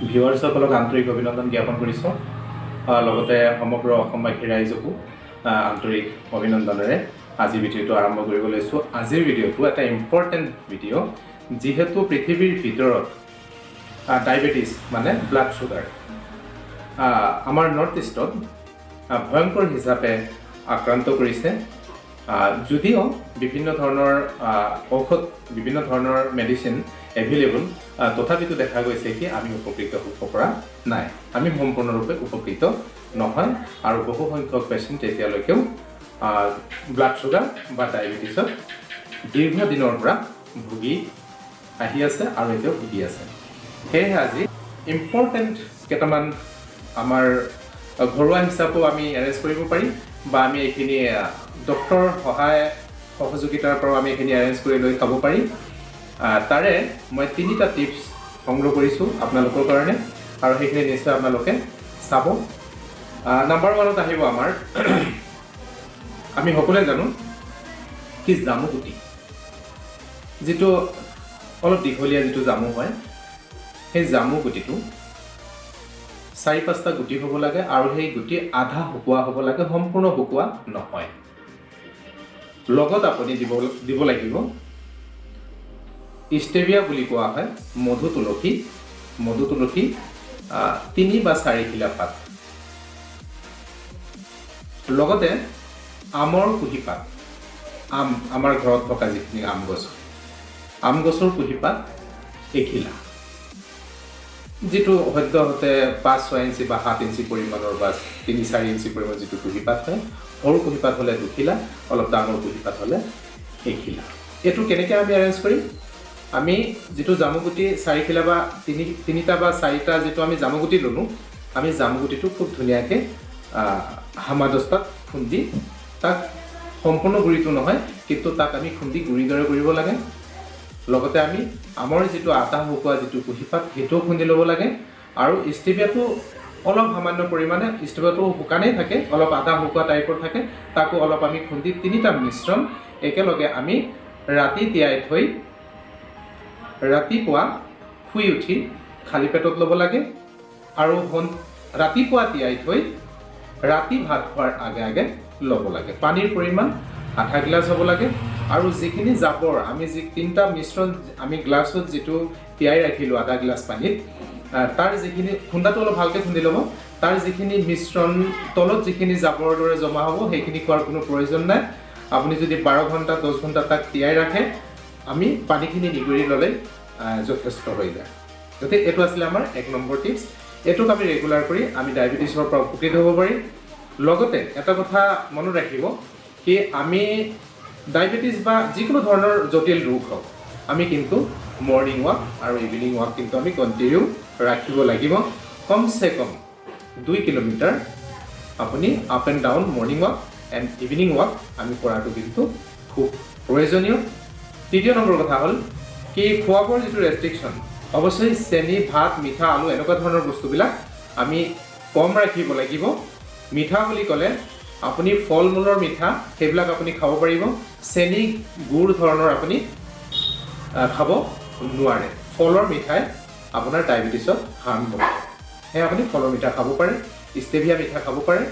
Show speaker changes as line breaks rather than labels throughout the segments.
ভিউৱাৰ্ছসকলক আন্তৰিক অভিনন্দন জ্ঞাপন কৰিছোঁ লগতে সমগ্ৰ অসমবাসী ৰাইজকো আন্তৰিক অভিনন্দনেৰে আজিৰ ভিডিঅ'টো আৰম্ভ কৰিব লৈছোঁ। আজিৰ ভিডিঅ'টো এটা ইম্পৰ্টেণ্ট ভিডিঅ' যিহেতু পৃথিৱীৰ ভিতৰত ডায়েবেটিছ মানে ব্লাড ছুগাৰ আমাৰ নৰ্থ ইষ্টত ভয়ংকৰ হিচাপে আক্ৰান্ত কৰিছে। যদিও বিভিন্ন ধৰণৰ ঔষধ বিভিন্ন ধৰণৰ মেডিচিন এভেইলেবল তথাপিতো দেখা গৈছে কি আমি উপকৃত হ'ব পৰা নাই, আমি সম্পূৰ্ণৰূপে উপকৃত নহয় আৰু বহু সংখ্যক পেচেণ্ট এতিয়ালৈকেও ব্লাড ছুগাৰ বা ডায়েবেটিছত দীৰ্ঘদিনৰ পৰা ভুগি আহি আছে আৰু এতিয়াও ভুগি আছে। সেয়েহে আজি ইম্পৰ্টেণ্ট কেইটামান আমাৰ ঘৰুৱা হিচাপেও আমি এৰেঞ্জ কৰিব পাৰি বা আমি এইখিনি ডক্টৰৰ সহযোগিতাৰ পৰাও আমি এইখিনি এৰেঞ্জ কৰি লৈ খাব পাৰি। তাৰে মই 3টা টিপছ সংগ্ৰহ কৰিছোঁ আপোনালোকৰ কাৰণে আৰু সেইখিনি নিশ্চয় আপোনালোকে চাব। নাম্বাৰ 1ত আহিব আমাৰ আমি সকলোৱে জানো কি জামুগুটি, যিটো অলপ দীঘলীয়া যিটো জামু হয়, সেই জামুগুটিটো 4-5টা গুটি হ'ব লাগে আৰু সেই গুটি আধা শুকোৱা হ'ব লাগে, সম্পূৰ্ণ শুকোৱা নহয়। লগত আপুনি দিব লাগিব ষ্টেভিয়া বুলি কোৱা হয় মধু তুলসী 3 বা 4 খিলা পাত, লগতে আমৰ কুঁহিপাত, আমাৰ ঘৰত থকা যিখিনি আম গছৰ কুঁহিপাত 1 খিলা, যিটো সদ্যহতে 5-6 ইঞ্চি বা 7 ইঞ্চি পৰিমাণৰ বা 3-4 ইঞ্চি পৰিমাণৰ যিটো কুঁহিপাত হয়, সৰু কুঁহিপাত হ'লে 2 খিলা, অলপ ডাঙৰ কুঁহিপাত হ'লে 1 খিলা। এইটো কেনেকৈ আমি এৰেঞ্জ কৰিম? আমি যিটো জামুগুটি 4 খিলা বা 3টা বা 4টা যিটো আমি জামুগুটি ল'লোঁ, আমি জামুগুটিটো খুব ধুনীয়াকৈ হামাদস্তাত খুন্দি, তাক সম্পূৰ্ণ গুড়িটো নহয় কিন্তু তাক আমি খুন্দি গুড়িৰ দৰে কৰিব লাগে। লগতে আমি আমৰ যিটো আটা শুকোৱা যিটো কুঁহিপাত সেইটোও খুন্দি ল'ব লাগে আৰু ষ্টেভিয়াটো অলপ সামান্য পৰিমাণে, ষ্টেভিয়াটো শুকানেই থাকে, অলপ আটা শুকোৱা টাইপৰ থাকে, তাকো অলপ আমি খুন্দি 3টা মিশ্ৰণ একেলগে আমি ৰাতি তিয়াই থৈ ৰাতিপুৱা শুই উঠি খালী পেটত ল'ব লাগে আৰু ৰাতিপুৱা তিয়াই থৈ ৰাতি ভাত খোৱাৰ আগে আগে ল'ব লাগে। পানীৰ পৰিমাণ আধা গিলাচ হ'ব লাগে আৰু যিখিনি জাবৰ আমি 3টা মিশ্ৰণ আমি গ্লাছত যিটো তিয়াই ৰাখিলোঁ আধা গিলাচ পানীত, তাৰ যিখিনি খুন্দাটো অলপ ভালকৈ খুন্দি ল'ব, তাৰ যিখিনি মিশ্ৰণ তলত যিখিনি জাবৰৰ দৰে জমা হ'ব সেইখিনি খোৱাৰ কোনো প্ৰয়োজন নাই। আপুনি যদি 12 ঘণ্টা 10 ঘণ্টা তাক তিয়াই ৰাখে, আমি পানীখিনি নিগৰি ল'লে যথেষ্ট হৈ যায়। গতিকে এইটো আছিলে আমাৰ 1 নম্বৰ টিপছ। এইটোক আমি ৰেগুলাৰ কৰি আমি ডায়েবেটিছৰ পৰা উপকৃত হ'ব পাৰিম। লগতে এটা কথা মনত ৰাখিব কি আমি ডায়েবেটিছ বা যিকোনো ধৰণৰ জটিল ৰোগ হওক, আমি কিন্তু মৰ্ণিং ৱাক আৰু ইভিনিং ৱাক কিন্তু আমি কণ্টিনিউ ৰাখিব লাগিব। কমচে কম 2 কিলোমিটাৰ আপুনি up and down morning walk and evening walk আমি কৰাটো কিন্তু খুব প্ৰয়োজনীয়। 3য় নম্বৰ কথা হ'ল কি খোৱা বোৱাৰ যিটো ৰেষ্ট্ৰিকশ্যন, অৱশ্যেই চেনি, ভাত, মিঠা, আলু এনেকুৱা ধৰণৰ বস্তুবিলাক আমি কম ৰাখিব লাগিব। মিঠা বুলি ক'লে আপুনি ফল মূলৰ মিঠা সেইবিলাক আপুনি খাব পাৰিব, চেনি গুড় ধৰণৰ আপুনি খাব নোৱাৰে। ফলৰ মিঠাই আপোনাৰ ডায়েবেটিছত হাৰ্ম হ'ব, সেয়ে আপুনি ফলৰ মিঠা খাব পাৰে, ষ্টেভিয়া মিঠা খাব পাৰে।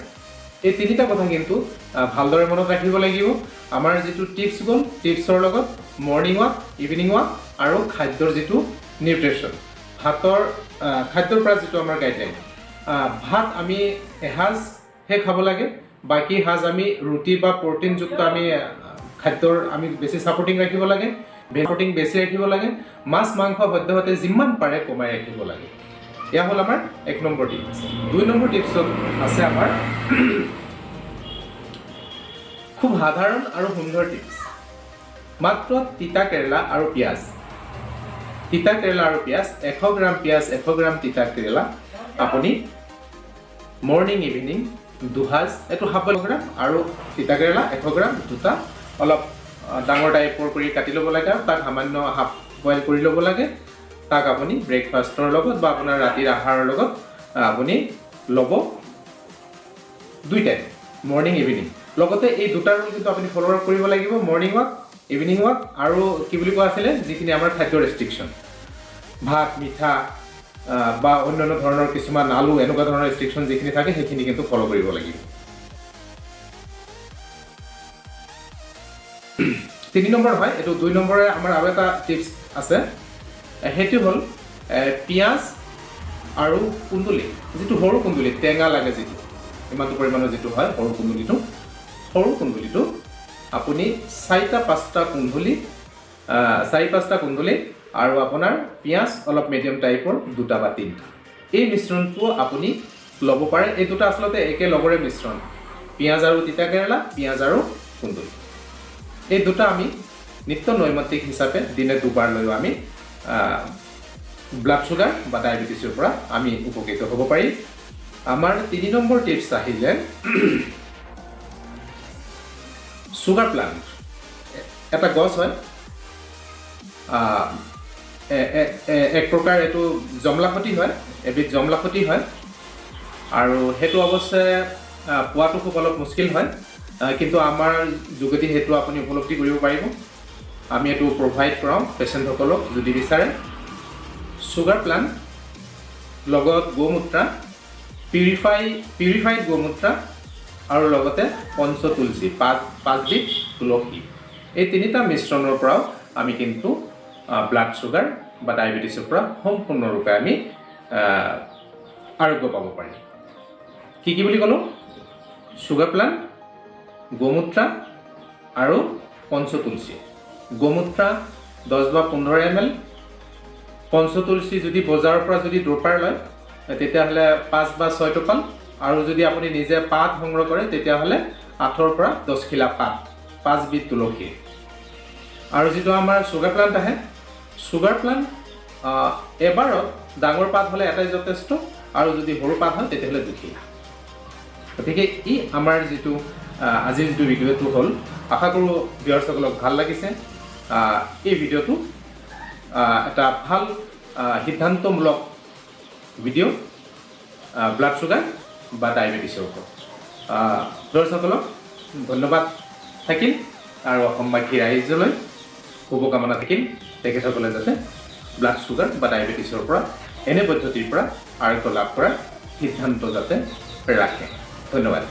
এই 3টা কথা কিন্তু ভালদৰে মনত ৰাখিব লাগিব। আমাৰ যিটো টিপছ গ'ল, টিপছৰ লগত মৰ্ণিং ৱাক, ইভিনিং ৱাক আৰু খাদ্যৰ যিটো নিউট্ৰিশ্যন, খাদ্যৰ পৰা যিটো আমাৰ গাইডলাইন, ভাত আমি এসাঁজহে খাব লাগে, বাকী সাঁজ আমি ৰুটি বা প্ৰটিনযুক্ত আমি খাদ্যৰ আমি বেছি ছাপৰ্টিং ৰাখিব লাগে, প্ৰটিন বেছি ৰাখিব লাগে, মাছ মাংস সদ্যহতে যিমান পাৰে কমাই ৰাখিব লাগে। এয়া হ'ল আমাৰ 1 নম্বৰ টিপছ। 2 নম্বৰ টিপছত আছে আমাৰ খুব সাধাৰণ আৰু সুন্দৰ টিপছ, মাত্ৰ তিতা কেৰেলা আৰু পিঁয়াজ। তিতা কেৰেলা আৰু পিঁয়াজ 100 গ্ৰাম পিঁয়াজ, 100 গ্ৰাম তিতা কেৰেলা আপুনি মৰ্ণিং ইভিনিং দুসাঁজ, এইটো 100 গ্ৰাম আৰু তিতা কেৰেলা 100 গ্ৰাম, দুটা অলপ ডাঙৰ টাইপৰ কৰি কাটি ল'ব লাগে আৰু তাক সামান্য হাফ বইল কৰি ল'ব লাগে। তাক আপুনি ব্ৰেকফাষ্টৰ লগত বা আপোনাৰ ৰাতিৰ আহাৰৰ লগত আপুনি ল'ব 2 টাইম, মৰ্ণিং ইভিনিং। লগতে এই 2টা ৰুল কিন্তু আপুনি ফ'ল' আপ কৰিব লাগিব, মৰ্ণিং ৱাক, ইভিনিং ৱাক আৰু কি বুলি কোৱা আছিলে যিখিনি আমাৰ খাদ্য ৰেষ্ট্ৰিকশ্যন, ভাত, মিঠা, বা অন্যান্য ধৰণৰ কিছুমান আলু এনেকুৱা ধৰণৰ ৰেষ্ট্ৰিকশ্যন যিখিনি থাকে সেইখিনি কিন্তু ফ'ল' কৰিব লাগিব 3 নম্বৰ হয় এইটো 2 নম্বৰে আমাৰ আৰু এটা টিপছ আছে হেতু হল পিয়াজ আৰু কুন্দুলি যেটো সৰু কুন্দুলি টেঙা লাগে যেটো ইমানটো পৰিমাণৰ যেটো হয় সৰু কুন্দুলিটো আপুনি 4-5টা কুন্দুলি 4-5টা কুন্দুলি আৰু আপোনাৰ পিয়াজ অলপ মিডিয়াম টাইপৰ 2টা বা 3টা এই মিশ্ৰণটো আপুনি লব পাৰে এই দুটা আসলতে একে লগৰে মিশ্ৰণ পিয়াজ আৰু তিতা কেৰেলা পিয়াজ আৰু কুন্দুলি এই দুটা আমি নিত্য নৈমিত্তিক হিচাপে দিনে দুবাৰ লৈ আমি ব্লাড সুগাৰ বা ডায়াবেটিছৰ পৰা আমি উপকৃত হ'ব পাৰি আমাৰ 3 নম্বৰ টিপছ আহিলে সুগাৰ প্লান্ট এটা গছ হয় এক প্ৰকাৰ এটো জমলাখতি হয় এবিধ জমলাখতি হয় আৰু হেতু অৱশ্যে পোৱাটো খুব অলপ মুস্কিল হয় কিন্তু আমাৰ যোগেদি হেতু আপুনি উপলব্ধি কৰিব পাৰিব আমি এটো প্ৰভাইড কৰাম পেশেন্টসকলক যদি বিচাৰে সুগাৰ প্লান্ট লগত গোমূত্ৰ পিউৰিফাইড গোমূত্ৰ আৰু লগতে পঞ্চ তুলসী 5 বিধ তুলসী এই তিনিটা মিশ্ৰণৰ পৰা আমি কিন্তু ব্লাড সুগাৰ বা ডায়াবেটিছৰ পৰা সম্পূৰ্ণৰূপে আমি আৰোগ্য পাব পাৰি কি বুলি ক'লো সুগাৰ প্লান্ট গোমূত্ৰ আৰু পঞ্চ তুলসী গোমূত্ৰ 10 বা 15 ml পঞ্চ তুলসী যদি বজাৰৰ পৰা যদি ড্ৰপাৰ লয় তেতিয়া হলে 5 বা 6 টোপাল আৰু যদি আপুনি নিজে পাত সংগ্ৰহ কৰে তেতিয়া হলে 8 পৰা 10 খিলা পাত 5 বিধ তুলসী আৰু যেটো আমাৰ সুগাৰ প্লান্ট আহে সুগাৰ প্লান্ট এবাৰত ডাঙৰ পাত হলে এটাই যথেষ্ট আৰু যদি সৰু পাত হয় তেতিয়া হলে 2 খিলা গতিকে ই আমাৰ যেটো আজিৰ যেটো ভিডিওটো হল আশা কৰো ভিউয়াৰসকলক ভাল লাগিছে এই ভিডিওটো এটা ভাল সিদ্ধান্তমূলক ভিডিও ব্লাড সুগাৰ বা ডায়াবেটিছৰ ওপৰত দৰ্শকসকলক ধন্যবাদ থাকিল আৰু অসমবাসী ৰাইজলৈ শুভকামনা থাকিল তেখেতসকলে যাতে ব্লাড সুগাৰ বা ডায়াবেটিছৰ পৰা এনে পদ্ধতিৰ পৰা আৰোগ্য লাভ কৰাৰ সিদ্ধান্ত যাতে ৰাখে ধন্যবাদ